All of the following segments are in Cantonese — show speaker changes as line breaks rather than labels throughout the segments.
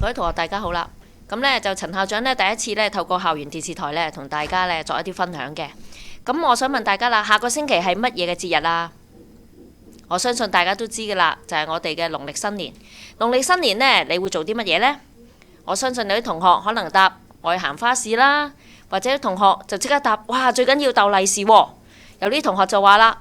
各位同學大家好啦，咁呢就陳校長呢第一次呢透過校園電視台呢同大家呢作一啲分享嘅。咁我想問大家啦，下個星期係乜嘢嘅節日啊？我相信大家都知㗎啦，就係我哋嘅農曆新年。農曆新年呢，你會做啲乜嘢呢？我相信有啲同學可能答我去行花市啦，或者同學就即刻答哇，最緊要逗利是喎。有啲同學就話啦，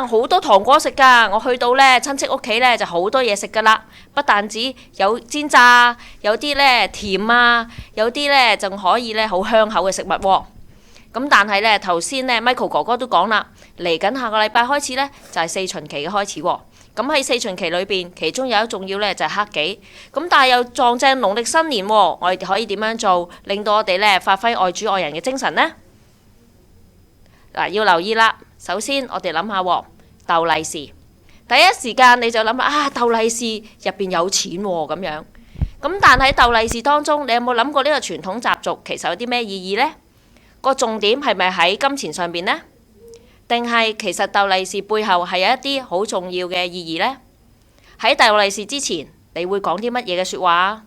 好多糖果食㗎，我去到呢親戚屋企呢就好多嘢食㗎啦，不但止有煎炸，有啲呢甜啊，有啲呢仲可以呢好香口嘅食物喎。咁但係呢頭先呢 Michael 哥哥都講啦，嚟緊下個禮拜開始呢就係四旬期嘅開始喎。咁喺四旬期裏邊，其中有一重要呢就係黑忌。咁但係又撞正農曆新年喎，我哋可以點樣做，令到我哋呢發揮愛主愛人嘅精神呢？嗱，要留意啦。首先我哋諗下喎，逗利是，第一時間你就諗啦，逗利是入邊有錢喎咁樣。咁但係逗利是當中，你有冇諗過呢個傳統習俗其實有啲咩意義呢？個重點係咪喺金錢上邊呢？定係其實逗利是背後係有一啲好重要嘅意義呢？喺逗利是之前，你會講啲乜嘢嘅説話？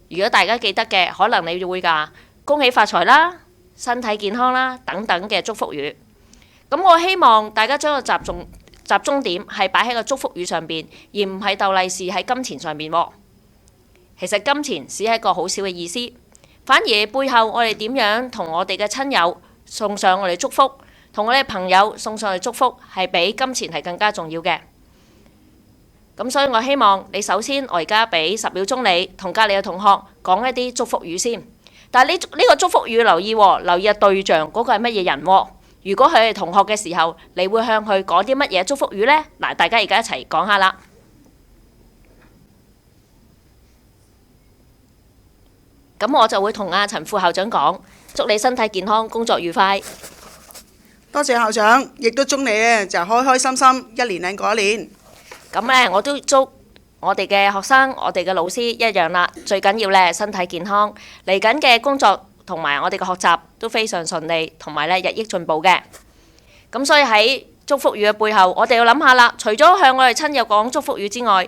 如果大家記得嘅，可能你會㗎，恭喜發財啦，身體健康啦，等等嘅祝福語。咁我希望大家將個集中點係擺喺個祝福語上邊，而唔係逗利是喺金錢上邊喎。其實金錢只係一個好少嘅意思，反而背後我哋點樣同我哋嘅親友送上我哋祝福，同我哋朋友送上去祝福，係比金錢係更加重要嘅。咁所以我希望你首先，我而家俾10秒鐘你同隔離嘅同學講一啲祝福語先。但係呢個祝福語留意喎，留意嘅對象嗰個係乜嘢人喎？如果佢係同學嘅時候，你會向佢講啲乜嘢祝福語呢？嗱，大家而家一齊講下啦。咁我就會同阿陳副校長講，祝你身體健康，工作愉快。
多謝校長，亦都祝你咧就開開心心，一年靚過一年。
咁呢，我都祝我哋嘅學生、我哋嘅老師一樣啦。最緊要呢，身體健康，嚟緊嘅工作同埋我哋嘅學習都非常順利，同埋呢日益進步嘅。咁所以喺祝福語嘅背後，我哋要諗下啦。除咗向我哋親友講祝福語之外，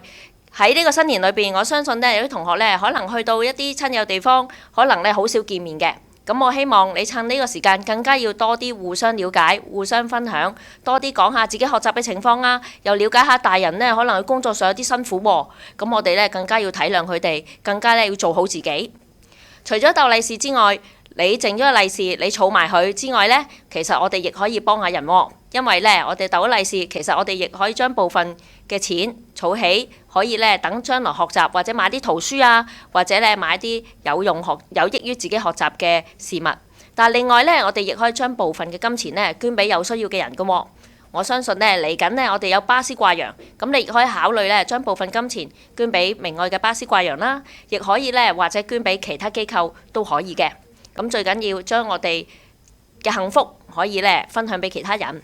喺呢個新年裏邊，我相信呢有啲同學呢可能去到一啲親友地方，可能呢好少見面嘅。咁我希望你趁呢個時間更加要多啲互相了解、互相分享，多啲講下自己學習嘅情況啊，又了解下大人呢可能佢工作上有啲辛苦喎。咁我哋呢更加要體諒佢哋，更加呢要做好自己。除咗逗利是之外，你剩咗個利是，你儲埋佢之外呢，其實我哋亦可以幫下人喎。因為呢，我哋逗咗利是，其實我哋亦可以將部分嘅錢儲起，可以呢等將來學習或者買啲圖書啊，或者呢買啲有益於自己學習嘅事物。但係另外呢，我哋亦可以將部分嘅金錢呢捐俾有需要嘅人㗎喎。我相信呢嚟緊呢，我哋有巴斯掛羊，咁你亦可以考慮呢將部分金錢捐俾明愛嘅巴斯掛羊啦，亦可以呢或者捐俾其他機構都可以嘅。咁最緊要將我哋嘅幸福可以呢分享俾其他人。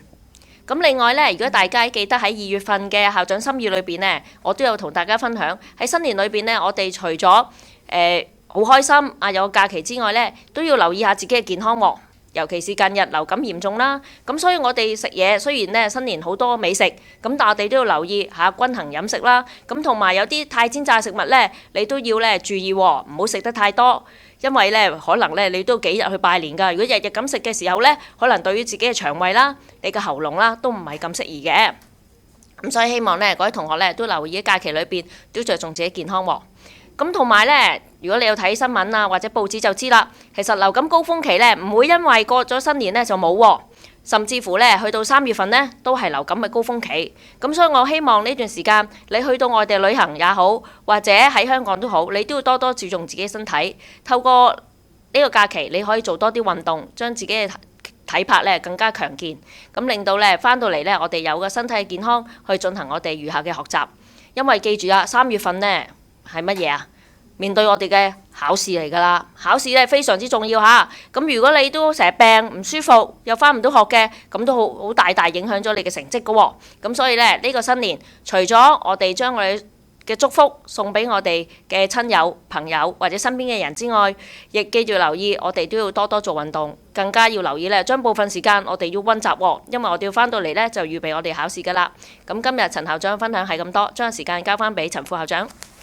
咁另外呢，如果大家記得喺2月份嘅校長心意裏邊呢，我都有同大家分享喺新年裏邊呢，我哋除咗好開心有個假期之外呢，都要留意下自己嘅健康喎。尤其是近日流感嚴重啦，咁所以我哋食嘢雖然呢新年好多美食，咁但係我哋都要留意下均衡飲食啦。咁同埋有啲太煎炸食物呢，你都要呢注意喎，唔好食得太多。因為呢，可能呢，你都幾日去拜年㗎。如果日日咁食嘅時候呢，可能對於自己嘅腸胃啦、你嘅喉嚨啦，都唔係咁適宜嘅。咁所以希望呢，各位同學呢，都留意喺假期裏邊都着重自己健康喎。咁同埋呢，如果你有睇新聞啊或者報紙就知啦，其實流感高峰期呢，唔會因為過咗新年呢就冇喎。甚至乎呢，去到3月份呢，都係流感嘅高峰期。咁所以我希望呢段時間，你去到外地旅行也好，或者喺香港都好，你都要多多注重自己身體。透過呢個假期，你可以做多啲運動，將自己嘅體魄呢更加強健，咁令到呢返到嚟呢，我哋有個身體健康去進行我哋餘下嘅學習。因為記住啊，3月份呢係乜嘢啊？面對我哋嘅考試嚟㗎啦，考試咧非常之重要嚇。咁如果你都成日病唔舒服，又返唔到學嘅，咁都好大影響咗你嘅成績㗎喎。咁所以咧呢個新年，除咗我哋將我哋嘅祝福送俾我哋嘅親友、朋友或者身邊嘅人之外，亦記住留意我哋都要多多做運動，更加要留意咧將部分時間我哋要溫習喎，因為我哋要返到嚟咧就預備我哋考試㗎啦。咁今日陳校長分享係咁多，將時間交返俾陳副校長。